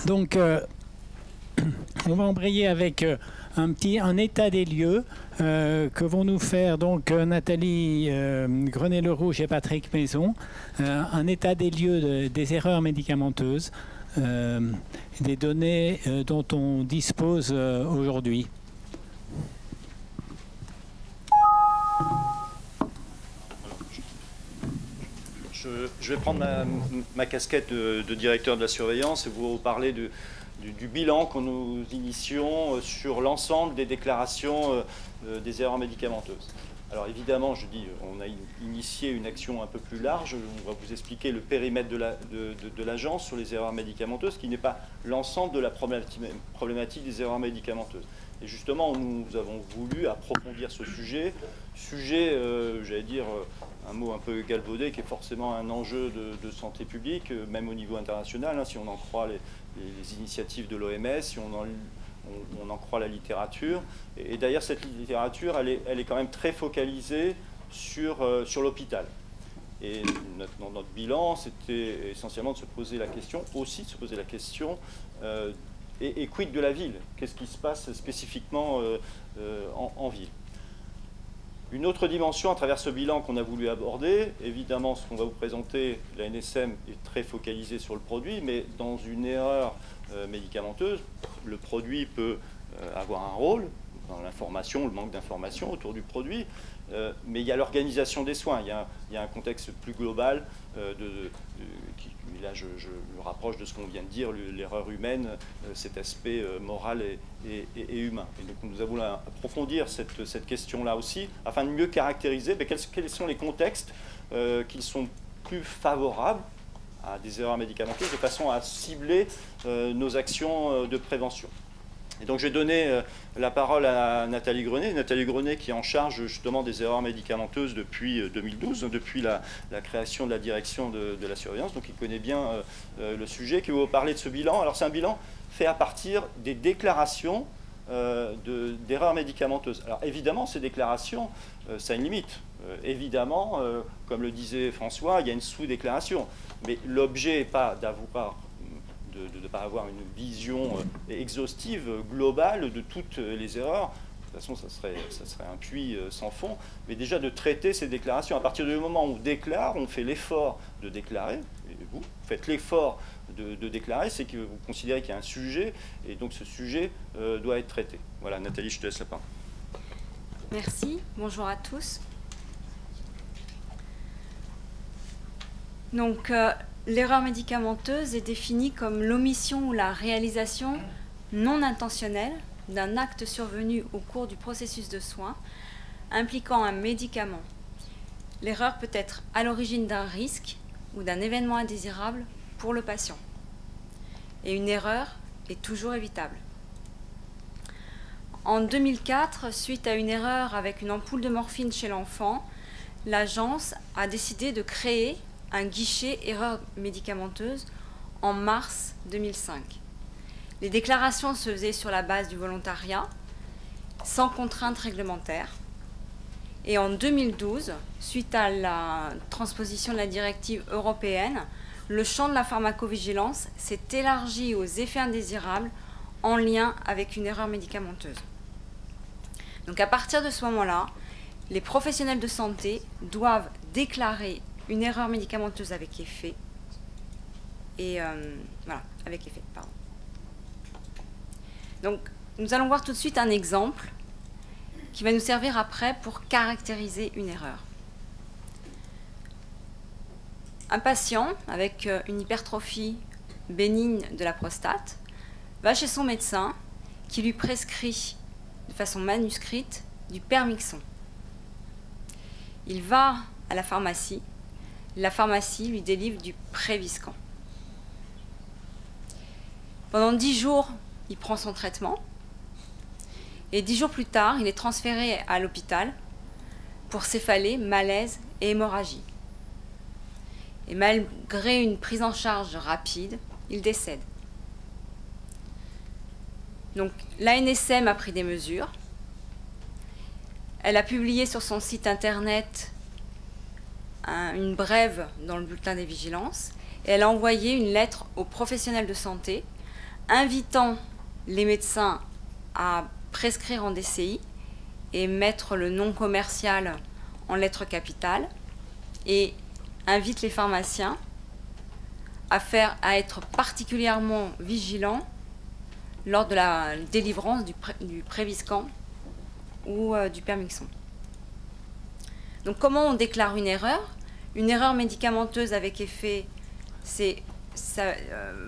Donc, on va embrayer avec un état des lieux que vont nous faire donc Nathalie Grenet-Le-Rouge et Patrick Maison. Un état des lieux des erreurs médicamenteuses, des données dont on dispose aujourd'hui. Je vais prendre ma casquette de directeur de la surveillance et vous parler du bilan que nous initions sur l'ensemble des déclarations des erreurs médicamenteuses. Alors évidemment, je dis, on a initié une action un peu plus large. On va vous expliquer le périmètre de l'agence sur les erreurs médicamenteuses, qui n'est pas l'ensemble de la problématique des erreurs médicamenteuses. Et justement, nous avons voulu approfondir ce sujet, j'allais dire, un mot un peu galvaudé, qui est forcément un enjeu de santé publique, même au niveau international, hein, si on en croit les initiatives de l'OMS, si on en croit la littérature. Et d'ailleurs, cette littérature, elle est quand même très focalisée sur l'hôpital. Et dans notre bilan, c'était essentiellement de se poser la question, et quid de la ville? Qu'est-ce qui se passe spécifiquement en ville? Une autre dimension à travers ce bilan qu'on a voulu aborder, évidemment, ce qu'on va vous présenter, la NSM est très focalisée sur le produit, mais dans une erreur médicamenteuse, le produit peut avoir un rôle dans l'information, le manque d'information autour du produit, mais il y a l'organisation des soins, il y a un contexte plus global là je me rapproche de ce qu'on vient de dire, l'erreur humaine, cet aspect moral et humain. Et donc nous avons voulu approfondir cette question-là aussi, afin de mieux caractériser quels sont les contextes qui sont plus favorables à des erreurs médicamenteuses, de façon à cibler nos actions de prévention. Et donc je vais donner la parole à Nathalie Grenet. Nathalie Grenet qui est en charge justement des erreurs médicamenteuses depuis 2012, depuis la création de la direction de la surveillance, donc il connaît bien le sujet, qui va vous parler de ce bilan. Alors c'est un bilan fait à partir des déclarations d'erreurs médicamenteuses. Alors évidemment, ces déclarations, ça a une limite. Évidemment, comme le disait François, il y a une sous-déclaration. Mais l'objet n'est pas d'avoir de ne pas avoir une vision exhaustive, globale de toutes les erreurs. De toute façon, ça serait un puits sans fond. Mais déjà de traiter ces déclarations. À partir du moment où on déclare, on fait l'effort de déclarer. Et vous faites l'effort de déclarer, c'est que vous considérez qu'il y a un sujet. Et donc ce sujet doit être traité. Voilà, Nathalie, je te laisse la parole. Merci. Bonjour à tous. Donc, l'erreur médicamenteuse est définie comme l'omission ou la réalisation non intentionnelle d'un acte survenu au cours du processus de soins impliquant un médicament. L'erreur peut être à l'origine d'un risque ou d'un événement indésirable pour le patient. Et une erreur est toujours évitable. En 2004, suite à une erreur avec une ampoule de morphine chez l'enfant, l'agence a décidé de créer un guichet erreur médicamenteuse en mars 2005. Les déclarations se faisaient sur la base du volontariat, sans contrainte réglementaire. Et en 2012, suite à la transposition de la directive européenne, le champ de la pharmacovigilance s'est élargi aux effets indésirables en lien avec une erreur médicamenteuse. Donc à partir de ce moment-là, les professionnels de santé doivent déclarer une erreur médicamenteuse avec effet, et voilà, avec effet, pardon. Donc, nous allons voir tout de suite un exemple qui va nous servir après pour caractériser une erreur. Un patient avec une hypertrophie bénigne de la prostate va chez son médecin qui lui prescrit de façon manuscrite du Permixon. Il va à la pharmacie lui délivre du Préviscan. Pendant 10 jours, il prend son traitement. Et 10 jours plus tard, il est transféré à l'hôpital pour céphalée, malaise et hémorragie. Et malgré une prise en charge rapide, il décède. Donc, l'ANSM a pris des mesures. Elle a publié sur son site internet une brève dans le bulletin des vigilances Et elle a envoyé une lettre aux professionnels de santé invitant les médecins à prescrire en DCI et mettre le nom commercial en lettres capitales, et invite les pharmaciens à être particulièrement vigilants lors de la délivrance du Préviscan ou du Permixon. Donc comment on déclare une erreur? Une erreur médicamenteuse avec effet,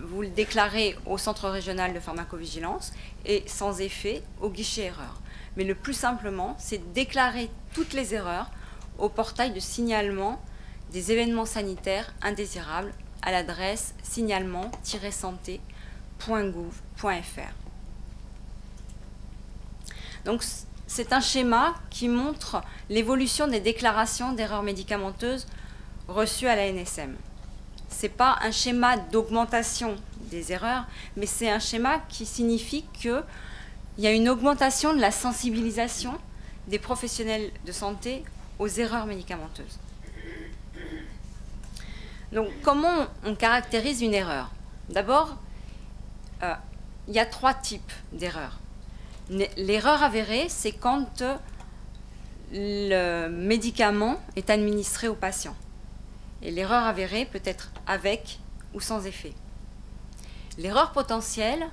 vous le déclarez au centre régional de pharmacovigilance, et sans effet au guichet erreur. Mais le plus simplement, c'est de déclarer toutes les erreurs au portail de signalement des événements sanitaires indésirables à l'adresse signalement-santé.gouv.fr. Donc c'est un schéma qui montre l'évolution des déclarations d'erreurs médicamenteuses reçues à la NSM. Ce n'est pas un schéma d'augmentation des erreurs, mais c'est un schéma qui signifie qu'il y a une augmentation de la sensibilisation des professionnels de santé aux erreurs médicamenteuses. Donc, comment on caractérise une erreur? D'abord, il y a 3 types d'erreurs. L'erreur avérée, c'est quand le médicament est administré au patient. Et l'erreur avérée peut être avec ou sans effet. L'erreur potentielle,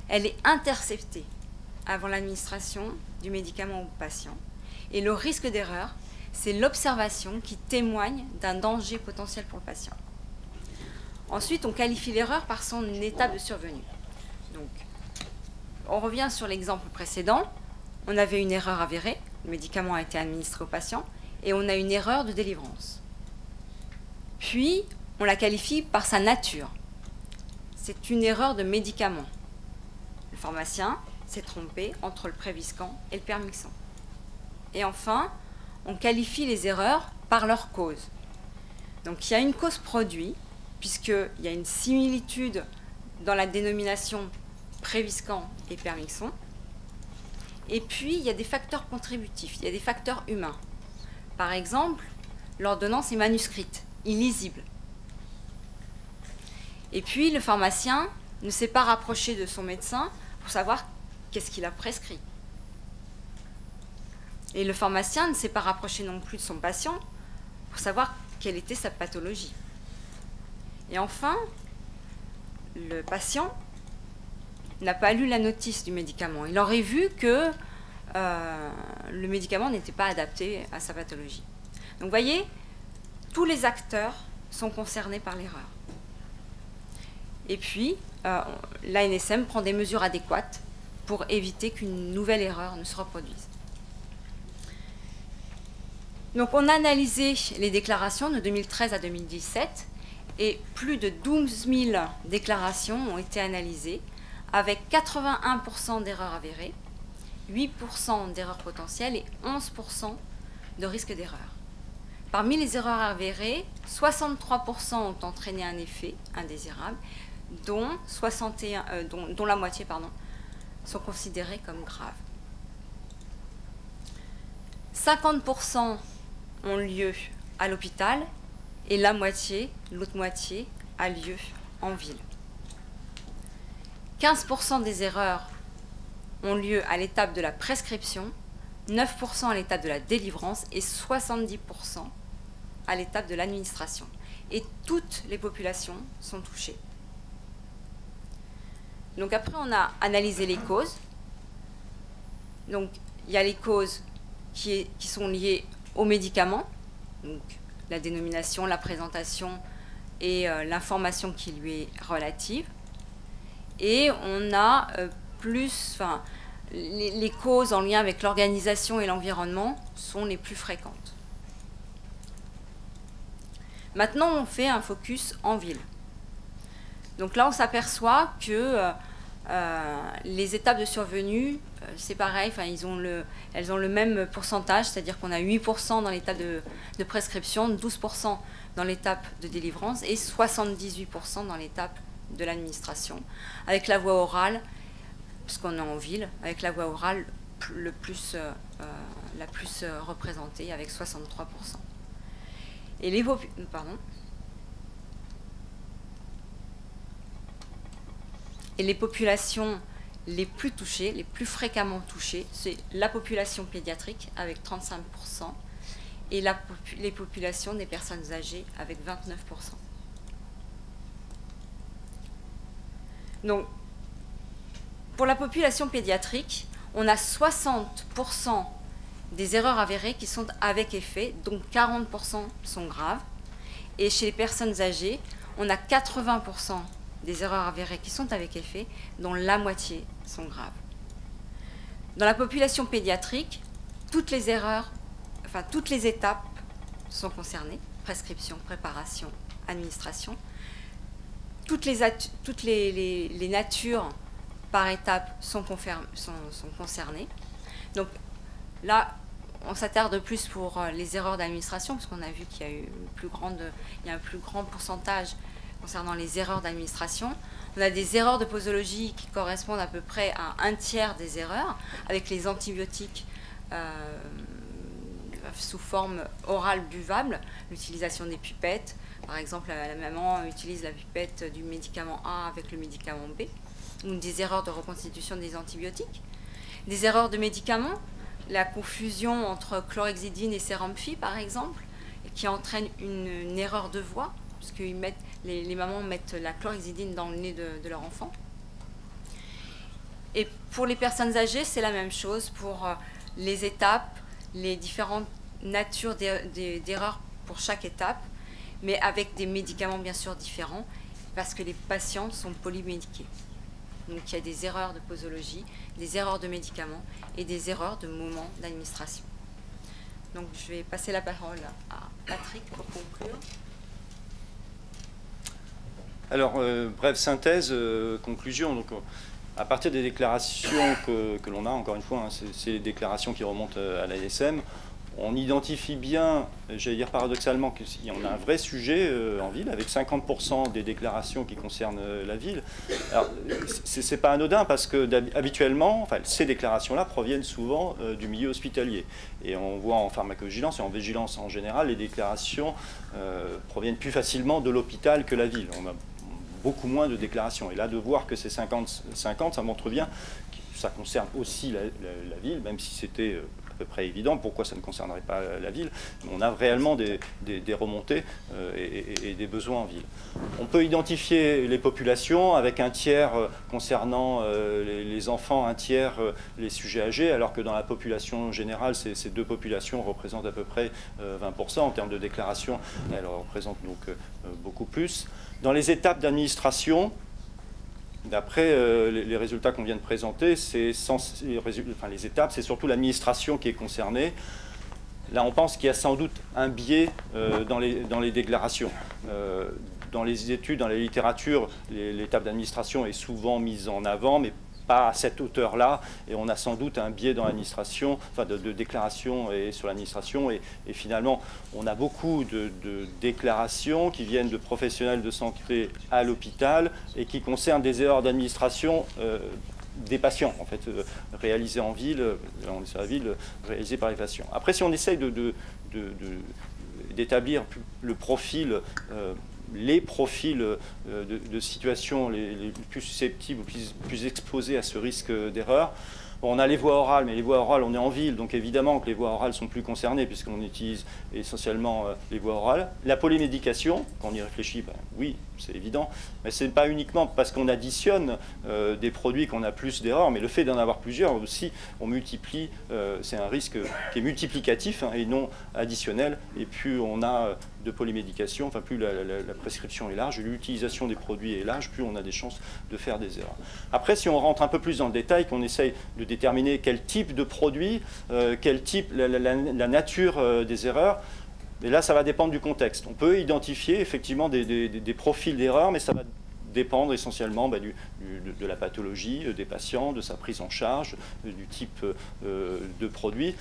elle est interceptée avant l'administration du médicament au patient. Et le risque d'erreur, c'est l'observation qui témoigne d'un danger potentiel pour le patient. Ensuite, on qualifie l'erreur par son étape de survenue. Donc, on revient sur l'exemple précédent. On avait une erreur avérée, le médicament a été administré au patient, et on a une erreur de délivrance. Puis, on la qualifie par sa nature. C'est une erreur de médicament. Le pharmacien s'est trompé entre le Préviscan et le Permixan. Et enfin, on qualifie les erreurs par leur cause. Donc, il y a une cause produit, puisqu'il y a une similitude dans la dénomination Préviscan et Permixon. Et puis, il y a des facteurs contributifs, il y a des facteurs humains. Par exemple, l'ordonnance est manuscrite, illisible. Et puis, le pharmacien ne s'est pas rapproché de son médecin pour savoir qu'est-ce qu'il a prescrit. Et le pharmacien ne s'est pas rapproché non plus de son patient pour savoir quelle était sa pathologie. Et enfin, le patient n'a pas lu la notice du médicament. Il aurait vu que le médicament n'était pas adapté à sa pathologie. Donc, vous voyez, tous les acteurs sont concernés par l'erreur. Et puis, l'ANSM prend des mesures adéquates pour éviter qu'une nouvelle erreur ne se reproduise. Donc, on a analysé les déclarations de 2013 à 2017 et plus de 12 000 déclarations ont été analysées avec 81% d'erreurs avérées, 8% d'erreurs potentielles et 11% de risque d'erreur. Parmi les erreurs avérées, 63% ont entraîné un effet indésirable, dont la moitié sont considérées comme graves. 50% ont lieu à l'hôpital et l'autre moitié, a lieu en ville. 15% des erreurs ont lieu à l'étape de la prescription, 9% à l'étape de la délivrance et 70% à l'étape de l'administration. Et toutes les populations sont touchées. Donc après, on a analysé les causes. Donc il y a les causes qui sont liées aux médicaments, donc la dénomination, la présentation et l'information qui lui est relative. Et on a les causes en lien avec l'organisation et l'environnement sont les plus fréquentes. Maintenant, on fait un focus en ville. Donc là, on s'aperçoit que les étapes de survenue, c'est pareil, elles ont le même pourcentage, c'est-à-dire qu'on a 8% dans l'étape de prescription, 12% dans l'étape de délivrance et 78% dans l'étape de l'administration. Avec la voie orale, puisqu'on est en ville, avec la voie orale la plus représentée, avec 63%. Et Et les populations les plus touchées, les plus fréquemment touchées, c'est la population pédiatrique avec 35% et les populations des personnes âgées avec 29%. Donc, pour la population pédiatrique, on a 60% des erreurs avérées qui sont avec effet, donc 40% sont graves. Et chez les personnes âgées, on a 80% des erreurs avérées qui sont avec effet, dont la moitié sont graves. Dans la population pédiatrique, toutes les étapes sont concernées, prescription, préparation, administration. Toutes les natures par étape sont concernées. Donc là, on s'attarde plus pour les erreurs d'administration, parce qu'on a vu qu'il y a un plus grand pourcentage concernant les erreurs d'administration. On a des erreurs de posologie qui correspondent à peu près à un tiers des erreurs, avec les antibiotiques sous forme orale buvable, l'utilisation des pipettes. Par exemple, la maman utilise la pipette du médicament A avec le médicament B, ou des erreurs de reconstitution des antibiotiques. Des erreurs de médicaments, la confusion entre chlorhexidine et sérum-phi, par exemple, qui entraîne une erreur de voix, parce que les mamans mettent la chlorhexidine dans le nez de leur enfant. Et pour les personnes âgées, c'est la même chose pour les étapes, les différentes natures d'erreurs pour chaque étape, mais avec des médicaments bien sûr différents, parce que les patients sont polymédiqués. Donc il y a des erreurs de posologie, des erreurs de médicaments et des erreurs de moment d'administration. Donc je vais passer la parole à Patrick pour conclure. Alors, brève synthèse, conclusion. Donc, à partir des déclarations que l'on a, encore une fois, hein, c'est les déclarations qui remontent à l'ANSM, on identifie bien, j'allais dire paradoxalement, qu'il y en a un vrai sujet en ville, avec 50% des déclarations qui concernent la ville. Alors, c'est pas anodin, parce que habituellement, enfin, ces déclarations-là proviennent souvent du milieu hospitalier. Et on voit en pharmacovigilance et en vigilance en général, les déclarations proviennent plus facilement de l'hôpital que la ville. On a beaucoup moins de déclarations. Et là, de voir que c'est 50-50, ça montre bien que ça concerne aussi la ville, même si c'était à peu près évident. Pourquoi ça ne concernerait pas la ville? On a réellement des remontées et des besoins en ville. On peut identifier les populations avec un tiers concernant les enfants, un tiers les sujets âgés, alors que dans la population générale, ces deux populations représentent à peu près 20%. En termes de déclaration, elles représentent donc beaucoup plus. Dans les étapes d'administration, d'après les résultats qu'on vient de présenter, les étapes, c'est surtout l'administration qui est concernée. Là, on pense qu'il y a sans doute un biais dans les déclarations. Dans les études, dans la littérature, l'étape d'administration est souvent mise en avant, mais pas à cette hauteur-là, et on a sans doute un biais dans l'administration, enfin de déclaration et sur l'administration, et finalement on a beaucoup de déclarations qui viennent de professionnels de santé à l'hôpital et qui concernent des erreurs d'administration des patients, en fait, réalisées en ville, sur la ville, réalisées par les patients. Après, si on essaye d'établir le profil, les profils de situations les plus susceptibles, plus exposés à ce risque d'erreur. Bon, on a les voies orales, mais les voies orales, on est en ville, donc évidemment que les voies orales sont plus concernées, puisqu'on utilise essentiellement les voies orales. La polymédication, quand on y réfléchit, ben, oui, c'est évident, mais ce n'est pas uniquement parce qu'on additionne des produits qu'on a plus d'erreurs, mais le fait d'en avoir plusieurs aussi, on multiplie, c'est un risque qui est multiplicatif, hein, et non additionnel, et plus on a de polymédication, enfin plus la prescription est large, l'utilisation des produits est large, plus on a des chances de faire des erreurs. Après, si on rentre un peu plus dans le détail, qu'on essaye de déterminer quel type de produit, quel type, la nature des erreurs, et là, ça va dépendre du contexte. On peut identifier effectivement des profils d'erreurs, mais ça va dépendre essentiellement de la pathologie des patients, de sa prise en charge, du type de produit.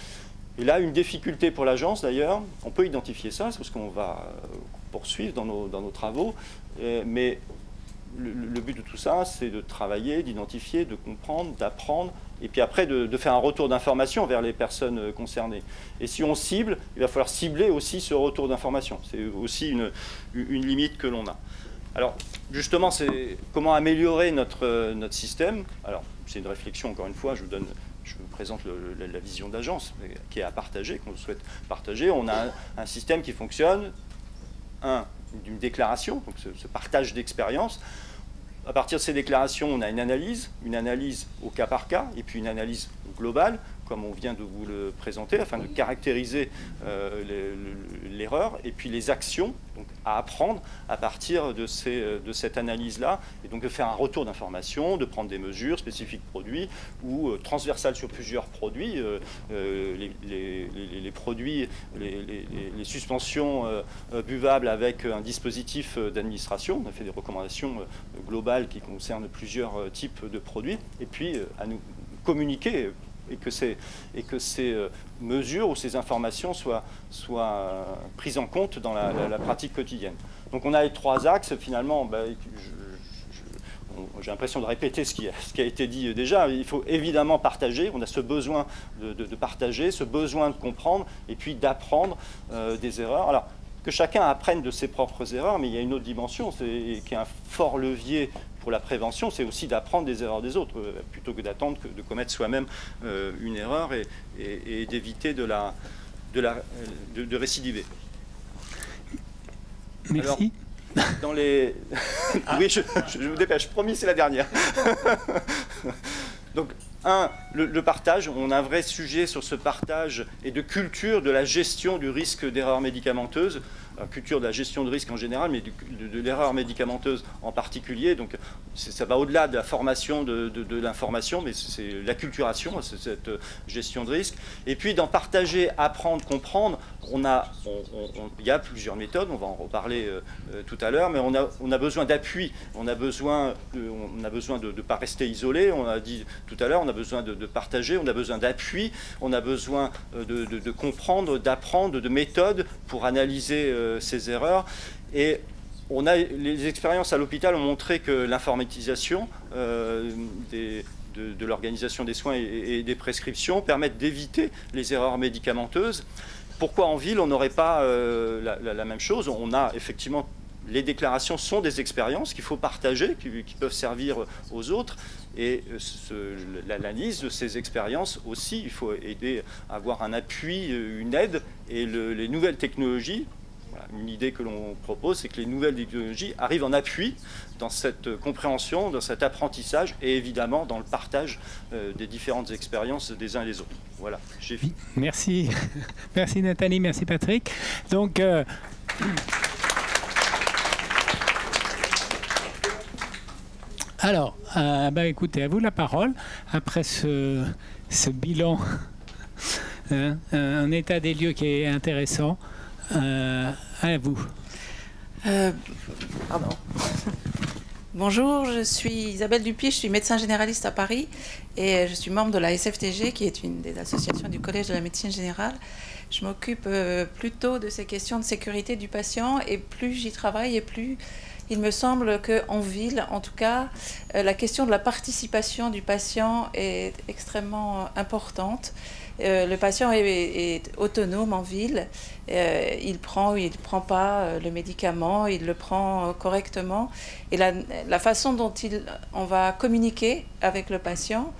Et là, une difficulté pour l'agence, d'ailleurs, on peut identifier ça, c'est ce qu'on va poursuivre dans nos travaux, mais le but de tout ça, c'est de travailler, d'identifier, de comprendre, d'apprendre, et puis après de faire un retour d'information vers les personnes concernées. Et si on cible, il va falloir cibler aussi ce retour d'information. C'est aussi une limite que l'on a. Alors, justement, c'est comment améliorer notre système. Alors, c'est une réflexion, encore une fois, je vous présente la vision d'agence qui est à partager, qu'on souhaite partager. On a un système qui fonctionne, d'une déclaration, donc ce partage d'expérience. À partir de ces déclarations, on a une analyse au cas par cas, et puis une analyse globale, comme on vient de vous le présenter, afin de caractériser l'erreur, et puis les actions donc, à apprendre à partir de cette analyse-là, et donc de faire un retour d'information, de prendre des mesures spécifiques produits ou transversales sur plusieurs produits. Les produits, les suspensions buvables avec un dispositif d'administration. On a fait des recommandations globales qui concernent plusieurs types de produits, et puis à nous communiquer et que ces mesures ou ces informations soient prises en compte dans la pratique quotidienne. Donc on a les 3 axes, finalement, j'ai l'impression de répéter ce qui a été dit déjà. Il faut évidemment partager, on a ce besoin de partager, ce besoin de comprendre et puis d'apprendre des erreurs. Alors, que chacun apprenne de ses propres erreurs, mais il y a une autre dimension qui est un fort levier pour la prévention, c'est aussi d'apprendre des erreurs des autres, plutôt que d'attendre de commettre soi-même une erreur et d'éviter de récidiver. Merci. Alors, dans les... Oui, je vous dépêche, promis, c'est la dernière. Donc, le partage, on a un vrai sujet sur ce partage et de culture de la gestion du risque d'erreur médicamenteuse, culture de la gestion de risque en général, mais de l'erreur médicamenteuse en particulier. Donc ça va au-delà de la formation de l'information, mais c'est l'acculturation, c'est cette gestion de risque. Et puis d'en partager, apprendre, comprendre, il y a plusieurs méthodes, on va en reparler tout à l'heure, mais on a besoin d'appui, on a besoin de ne pas rester isolé, on a dit tout à l'heure, on a besoin de partager, on a besoin d'appui, on a besoin de comprendre, d'apprendre, de méthodes pour analyser ces erreurs. Et les expériences à l'hôpital ont montré que l'informatisation de l'organisation des soins et des prescriptions permettent d'éviter les erreurs médicamenteuses. Pourquoi en ville on n'aurait pas la même chose? On a effectivement, les déclarations sont des expériences qu'il faut partager, qui peuvent servir aux autres. Et l'analyse de ces expériences aussi, il faut aider à avoir un appui, une aide. Et les nouvelles technologies, voilà, une idée que l'on propose, c'est que les nouvelles technologies arrivent en appui dans cette compréhension, dans cet apprentissage et évidemment dans le partage des différentes expériences des uns et des autres. Voilà, j'ai fini. Merci. Merci Nathalie, merci Patrick. Donc, alors, écoutez, à vous la parole. Après ce bilan, un état des lieux qui est intéressant, à vous. Pardon. Bonjour, je suis Isabelle Dupuis, je suis médecin généraliste à Paris et je suis membre de la SFTG, qui est une des associations du Collège de la médecine générale. Je m'occupe plutôt de ces questions de sécurité du patient et plus j'y travaille et plus il me semble qu'en ville, en tout cas, la question de la participation du patient est extrêmement importante. Le patient est autonome en ville, il prend ou il ne prend pas le médicament, il le prend correctement. Et la façon dont on va communiquer avec le patient,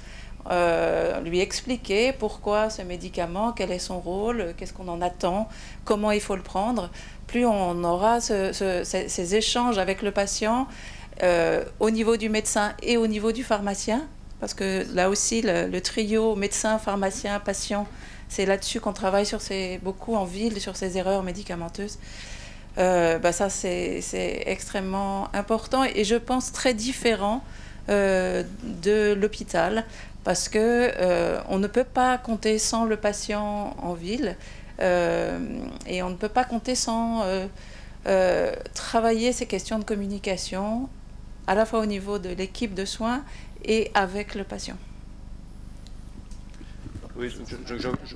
lui expliquer pourquoi ce médicament, quel est son rôle, qu'est-ce qu'on en attend, comment il faut le prendre. Plus on aura ces échanges avec le patient au niveau du médecin et au niveau du pharmacien, parce que là aussi, le trio médecin, pharmacien, patient, c'est là-dessus qu'on travaille beaucoup en ville, sur ces erreurs médicamenteuses. Ça, c'est extrêmement important et je pense très différent de l'hôpital, parce qu'on ne peut pas compter sans le patient en ville et on ne peut pas compter sans travailler ces questions de communication, à la fois au niveau de l'équipe de soins et avec le patient. Oui,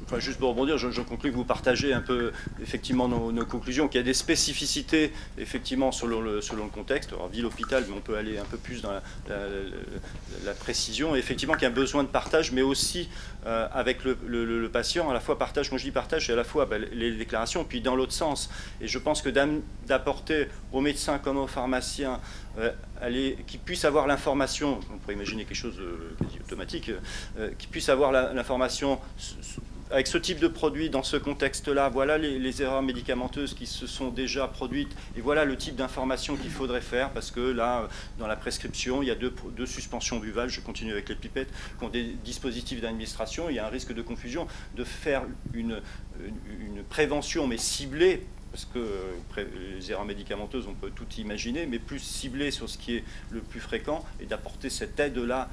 enfin, juste pour rebondir, je conclus que vous partagez un peu effectivement nos conclusions, qu'il y a des spécificités effectivement selon le contexte. Alors ville-hôpital, mais on peut aller un peu plus dans la précision. Et effectivement qu'il y a un besoin de partage, mais aussi avec le patient, à la fois partage, quand je dis partage, c'est à la fois les déclarations, puis dans l'autre sens. Et je pense que d'apporter aux médecins comme aux pharmaciens qui puissent avoir l'information, on pourrait imaginer quelque chose de quasi automatique, qui puissent avoir l'information avec ce type de produit, dans ce contexte-là, voilà les erreurs médicamenteuses qui se sont déjà produites, et voilà le type d'information qu'il faudrait faire, parce que là, dans la prescription, il y a deux suspensions buvales, je continue avec les pipettes, qui ont des dispositifs d'administration, il y a un risque de confusion, de faire une prévention, mais ciblée, parce que les erreurs médicamenteuses, on peut tout imaginer, mais plus ciblée sur ce qui est le plus fréquent, et d'apporter cette aide-là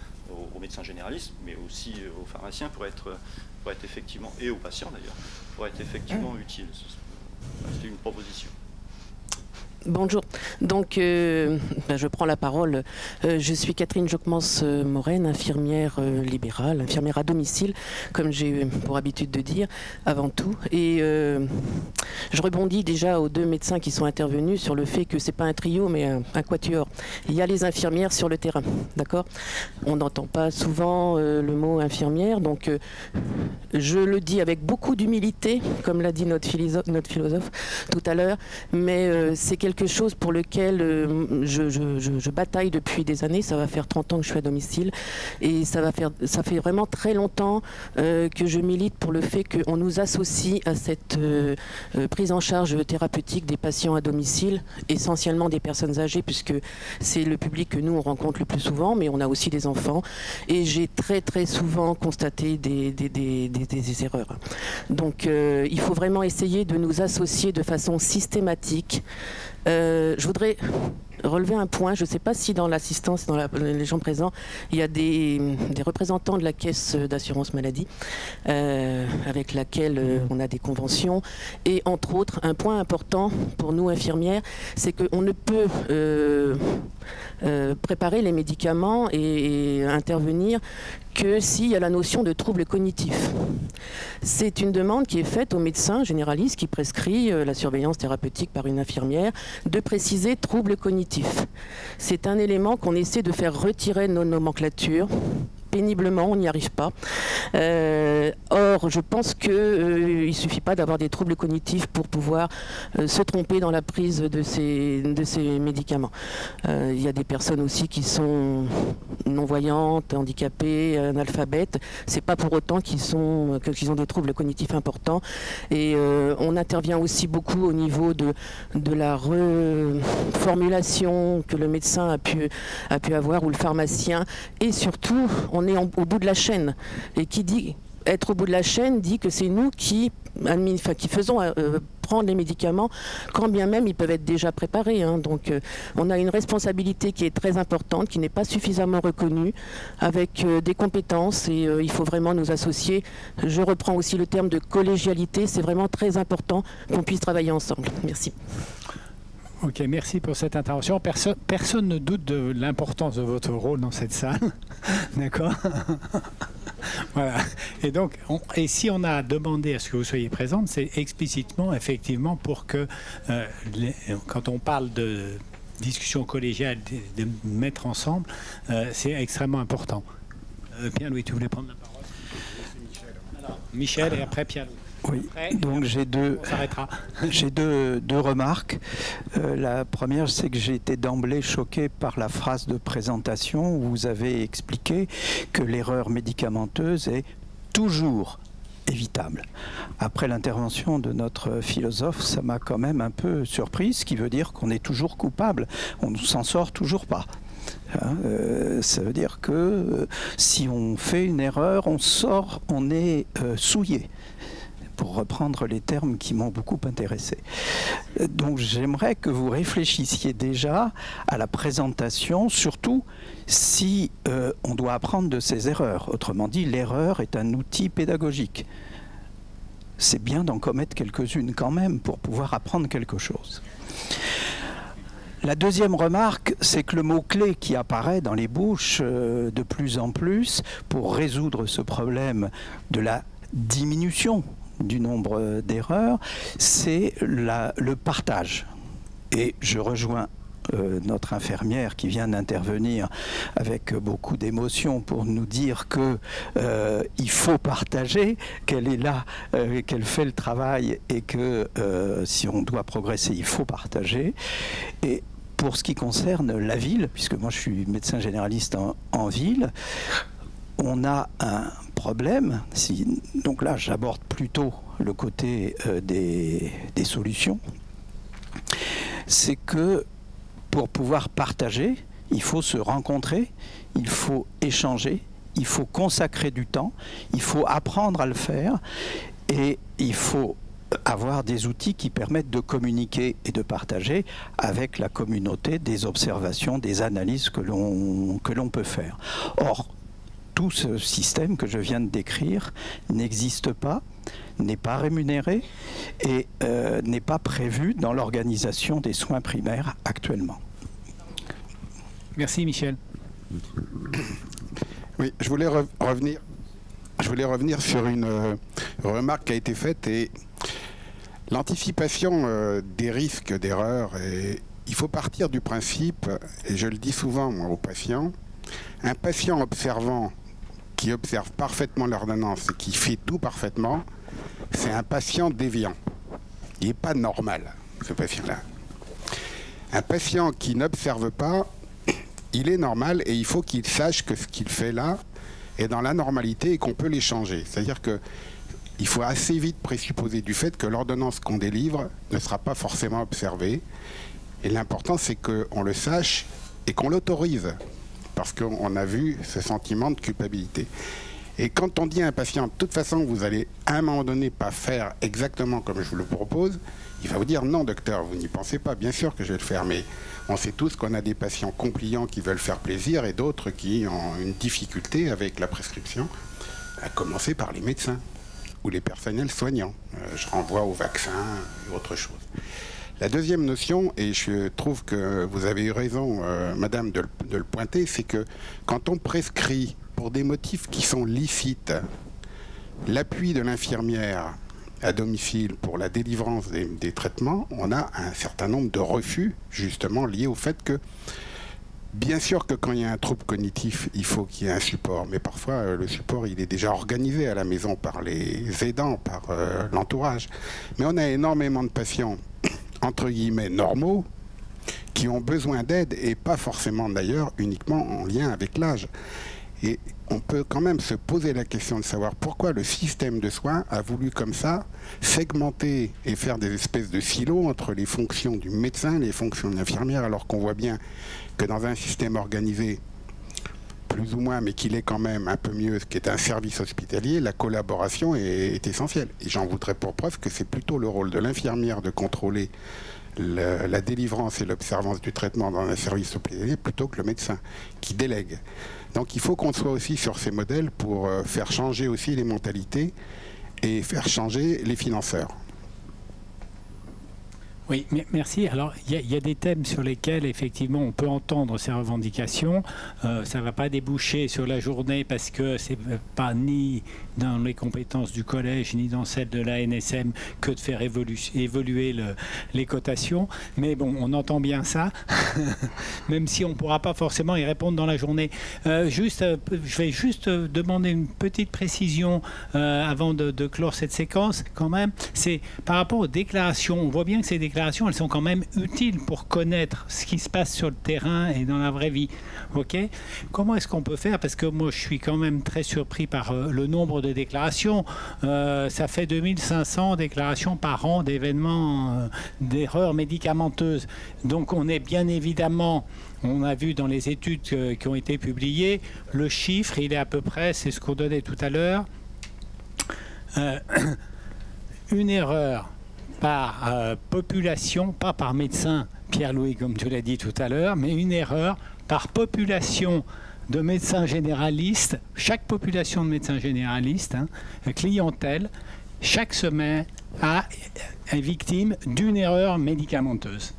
aux médecins généralistes, mais aussi aux pharmaciens pour être effectivement, et aux patients d'ailleurs, pour être effectivement utile. C'est une proposition. Bonjour, donc je prends la parole. Je suis Catherine Joquemans-Moren, infirmière libérale, infirmière à domicile, comme j'ai pour habitude de dire, avant tout. Et je rebondis déjà aux deux médecins qui sont intervenus sur le fait que ce n'est pas un trio, mais un quatuor. Il y a les infirmières sur le terrain, d'accord? On n'entend pas souvent le mot infirmière, donc je le dis avec beaucoup d'humilité, comme l'a dit notre philosophe tout à l'heure, mais c'est quelque chose pour lequel je bataille depuis des années. Ça va faire 30 ans que je suis à domicile et ça fait vraiment très longtemps que je milite pour le fait qu'on nous associe à cette prise en charge thérapeutique des patients à domicile, essentiellement des personnes âgées, puisque c'est le public que nous on rencontre le plus souvent, mais on a aussi des enfants et j'ai très souvent constaté des erreurs. Donc il faut vraiment essayer de nous associer de façon systématique. Je voudrais relever un point. Je ne sais pas si dans l'assistance, dans les gens présents, il y a des représentants de la caisse d'assurance maladie avec laquelle on a des conventions. Et entre autres, un point important pour nous infirmières, c'est qu'on ne peut préparer les médicaments et intervenir que s'il y a la notion de trouble cognitif. C'est une demande qui est faite aux médecins généralistes qui prescrit la surveillance thérapeutique par une infirmière de préciser trouble cognitif. C'est un élément qu'on essaie de faire retirer de nos nomenclatures. Péniblement, on n'y arrive pas. Or, je pense qu'il ne suffit pas d'avoir des troubles cognitifs pour pouvoir se tromper dans la prise de ces médicaments. Il y a des personnes aussi qui sont non-voyantes, handicapées, analphabètes. Ce n'est pas pour autant qu'ils ont des troubles cognitifs importants. Et on intervient aussi beaucoup au niveau de la reformulation que le médecin a pu avoir, ou le pharmacien. Et surtout, on est au bout de la chaîne. Et qui dit être au bout de la chaîne dit que c'est nous qui faisons prendre les médicaments, quand bien même ils peuvent être déjà préparés. Hein. Donc on a une responsabilité qui est très importante, qui n'est pas suffisamment reconnue, avec des compétences, et il faut vraiment nous associer. Je reprends aussi le terme de collégialité, c'est vraiment très important qu'on puisse travailler ensemble. Merci. Ok, merci pour cette intervention. Personne ne doute de l'importance de votre rôle dans cette salle. D'accord. Voilà. Et donc, si on a demandé à ce que vous soyez présente, c'est explicitement, effectivement, pour que, quand on parle de discussion collégiale, de mettre ensemble, c'est extrêmement important. Pierre-Louis, tu voulais prendre la parole? Alors, Michel et après Pierre-Louis. Oui, donc j'ai deux remarques. La première, c'est que j'ai été d'emblée choqué par la phrase de présentation où vous avez expliqué que l'erreur médicamenteuse est toujours évitable. Après l'intervention de notre philosophe, ça m'a quand même un peu surpris, ce qui veut dire qu'on est toujours coupable, on ne s'en sort toujours pas. Ça veut dire que si on fait une erreur, on est souillé, pour reprendre les termes qui m'ont beaucoup intéressé. Donc j'aimerais que vous réfléchissiez déjà à la présentation, surtout si on doit apprendre de ses erreurs. Autrement dit, l'erreur est un outil pédagogique. C'est bien d'en commettre quelques-unes quand même pour pouvoir apprendre quelque chose. La deuxième remarque, c'est que le mot-clé qui apparaît dans les bouches de plus en plus pour résoudre ce problème de la diminution du nombre d'erreurs, c'est le partage. Et je rejoins notre infirmière qui vient d'intervenir avec beaucoup d'émotion pour nous dire que il faut partager, qu'elle est là, qu'elle fait le travail et que si on doit progresser, il faut partager. Et pour ce qui concerne la ville, puisque moi je suis médecin généraliste en ville, on a un problème, donc là j'aborde plutôt le côté des solutions, c'est que pour pouvoir partager, il faut se rencontrer, il faut échanger, il faut consacrer du temps, il faut apprendre à le faire et il faut avoir des outils qui permettent de communiquer et de partager avec la communauté des observations, des analyses que l'on peut faire. Or, tout ce système que je viens de décrire n'existe pas, n'est pas rémunéré et n'est pas prévu dans l'organisation des soins primaires actuellement. Merci Michel. Oui, je voulais revenir sur une remarque qui a été faite et l'anticipation des risques d'erreur. Il faut partir du principe, et je le dis souvent moi, aux patients, un patient observant qui observe parfaitement l'ordonnance et qui fait tout parfaitement, c'est un patient déviant. Il n'est pas normal, ce patient-là. Un patient qui n'observe pas, il est normal et il faut qu'il sache que ce qu'il fait là est dans la normalité et qu'on peut les changer. C'est-à-dire qu'il faut assez vite présupposer du fait que l'ordonnance qu'on délivre ne sera pas forcément observée. Et l'important, c'est qu'on le sache et qu'on l'autorise. Parce qu'on a vu ce sentiment de culpabilité. Et quand on dit à un patient, de toute façon, vous allez à un moment donné pas faire exactement comme je vous le propose, il va vous dire, non docteur, vous n'y pensez pas, bien sûr que je vais le faire, mais on sait tous qu'on a des patients compliants qui veulent faire plaisir et d'autres qui ont une difficulté avec la prescription, à commencer par les médecins ou les personnels soignants. Je renvoie aux vaccins et autre chose. La deuxième notion, et je trouve que vous avez eu raison, madame, de le pointer, c'est que quand on prescrit pour des motifs qui sont licites l'appui de l'infirmière à domicile pour la délivrance des traitements, on a un certain nombre de refus, justement liés au fait que, bien sûr que quand il y a un trouble cognitif, il faut qu'il y ait un support, mais parfois le support il est déjà organisé à la maison par les aidants, par l'entourage. Mais on a énormément de patients entre guillemets normaux, qui ont besoin d'aide et pas forcément d'ailleurs uniquement en lien avec l'âge. Et on peut quand même se poser la question de savoir pourquoi le système de soins a voulu comme ça segmenter et faire des espèces de silos entre les fonctions du médecin et les fonctions de l'infirmière, alors qu'on voit bien que dans un système organisé, plus ou moins, mais qu'il est quand même un peu mieux, ce qui est un service hospitalier, la collaboration est essentielle. Et j'en voudrais pour preuve que c'est plutôt le rôle de l'infirmière de contrôler la délivrance et l'observance du traitement dans un service hospitalier plutôt que le médecin qui délègue. Donc il faut qu'on soit aussi sur ces modèles pour faire changer aussi les mentalités et faire changer les financeurs. Oui, merci. Alors, il y a des thèmes sur lesquels, effectivement, on peut entendre ces revendications. Ça ne va pas déboucher sur la journée parce que ce n'est pas ni dans les compétences du collège, ni dans celles de l'ANSM que de faire évoluer les cotations. Mais bon, on entend bien ça, même si on ne pourra pas forcément y répondre dans la journée. Je vais juste demander une petite précision avant de clore cette séquence, quand même. C'est par rapport aux déclarations. On voit bien que ces déclarations, elles sont quand même utiles pour connaître ce qui se passe sur le terrain et dans la vraie vie. Ok ? Comment est-ce qu'on peut faire ? Parce que moi, je suis quand même très surpris par le nombre de déclarations. Ça fait 2500 déclarations par an d'événements, d'erreurs médicamenteuses. Donc, on est bien évidemment... On a vu dans les études qui ont été publiées, le chiffre, il est à peu près, c'est ce qu'on donnait tout à l'heure, une erreur par population, pas par médecin, Pierre-Louis, comme tu l'as dit tout à l'heure, mais une erreur par population de médecins généralistes, chaque population de médecins généralistes, clientèle, chaque semaine est victime d'une erreur médicamenteuse.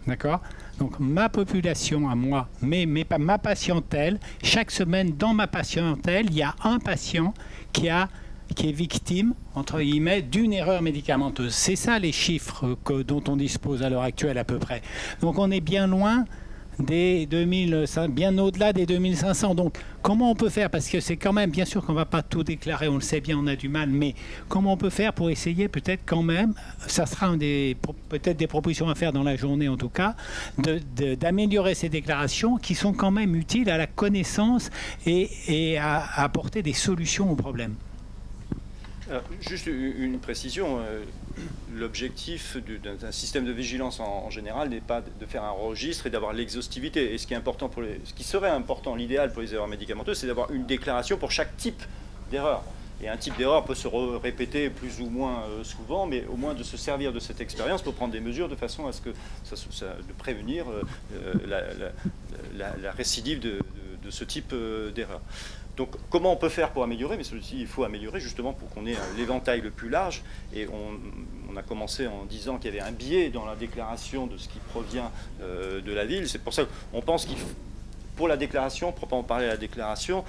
D'accord ? Donc ma population à moi, ma patientèle, chaque semaine dans ma patientèle, il y a un patient qui a qui est victime, entre guillemets, d'une erreur médicamenteuse. C'est ça les chiffres dont on dispose à l'heure actuelle à peu près. Donc on est bien loin des 2500, bien au-delà des 2500. Donc comment on peut faire, parce que c'est quand même, bien sûr qu'on ne va pas tout déclarer, on le sait bien, on a du mal, mais comment on peut faire pour essayer peut-être quand même, ça sera peut-être des propositions à faire dans la journée en tout cas, d'améliorer ces déclarations qui sont quand même utiles à la connaissance et à apporter des solutions aux problèmes. Alors, juste une précision, l'objectif d'un système de vigilance en général n'est pas de faire un registre et d'avoir l'exhaustivité. Et ce qui est important ce qui serait important, l'idéal pour les erreurs médicamenteuses, c'est d'avoir une déclaration pour chaque type d'erreur. Et un type d'erreur peut se répéter plus ou moins souvent, mais au moins de se servir de cette expérience pour prendre des mesures de façon à ce que de prévenir la récidive de ce type d'erreur. Donc comment on peut faire pour améliorer? Mais celui-ci, il faut améliorer justement pour qu'on ait l'éventail le plus large. Et on a commencé en disant qu'il y avait un biais dans la déclaration de ce qui provient de la ville. C'est pour ça qu'on pense qu'il faut, pour la déclaration, proprement parler de la déclaration,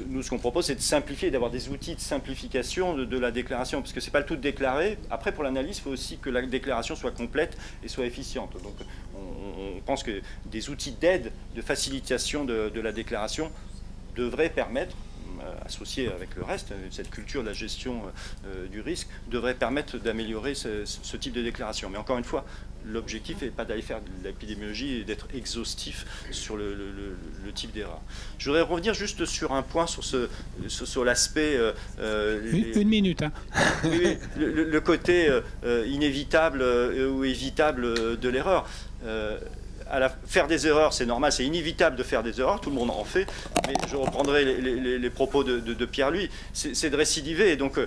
nous ce qu'on propose c'est de simplifier, d'avoir des outils de simplification de la déclaration, parce que c'est pas le tout de déclarer. Après pour l'analyse, il faut aussi que la déclaration soit complète et soit efficiente. Donc on pense que des outils d'aide, de facilitation de la déclaration devrait permettre, associé avec le reste, cette culture de la gestion du risque, devrait permettre d'améliorer ce type de déclaration. Mais encore une fois, l'objectif n'est pas d'aller faire de l'épidémiologie et d'être exhaustif sur le type d'erreur. Je voudrais revenir juste sur un point, sur l'aspect... Une minute. Hein. Oui, le côté inévitable ou évitable de l'erreur. Faire des erreurs, c'est normal, c'est inévitable de faire des erreurs, tout le monde en fait, mais je reprendrai les propos de Pierre-Louis, c'est de récidiver, et donc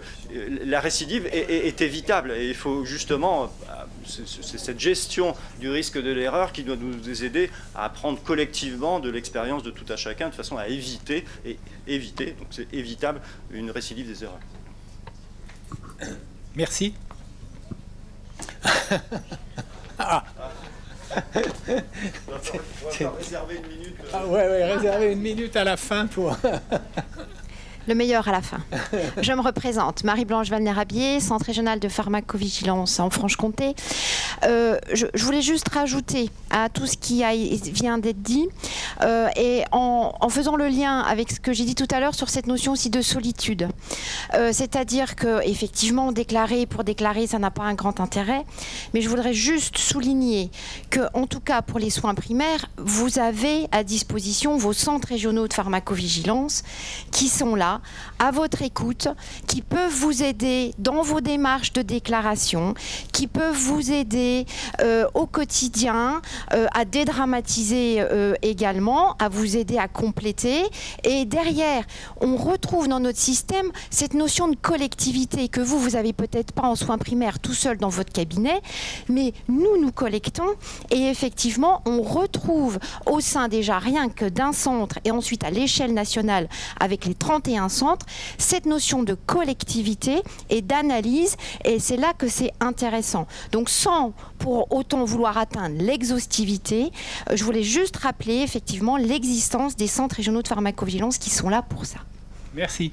la récidive est évitable, et il faut justement, c'est cette gestion du risque de l'erreur qui doit nous aider à apprendre collectivement de l'expérience de tout à chacun, de façon à éviter, donc c'est évitable, une récidive des erreurs. Merci. Ah. On va réserver une minute. Réserver une minute à la fin pour... Le meilleur à la fin. Je me représente, Marie-Blanche Valnerabier, Centre régional de pharmacovigilance en Franche-Comté. Je voulais juste rajouter à tout ce qui vient d'être dit, et en faisant le lien avec ce que j'ai dit tout à l'heure sur cette notion aussi de solitude. C'est-à-dire qu'effectivement, déclarer pour déclarer, ça n'a pas un grand intérêt, mais je voudrais juste souligner qu'en tout cas pour les soins primaires, vous avez à disposition vos centres régionaux de pharmacovigilance qui sont là, à votre écoute, qui peuvent vous aider dans vos démarches de déclaration, qui peuvent vous aider au quotidien, à dédramatiser également, à vous aider à compléter. Et derrière, on retrouve dans notre système cette notion de collectivité que vous n'avez peut-être pas en soins primaires tout seul dans votre cabinet, mais nous collectons et effectivement, on retrouve au sein déjà rien que d'un centre et ensuite à l'échelle nationale avec les 31 centres, cette notion de collectivité et d'analyse, et c'est là que c'est intéressant. Donc sans pour autant vouloir atteindre l'exhaustivité, je voulais juste rappeler effectivement l'existence des centres régionaux de pharmacovigilance qui sont là pour ça. Merci.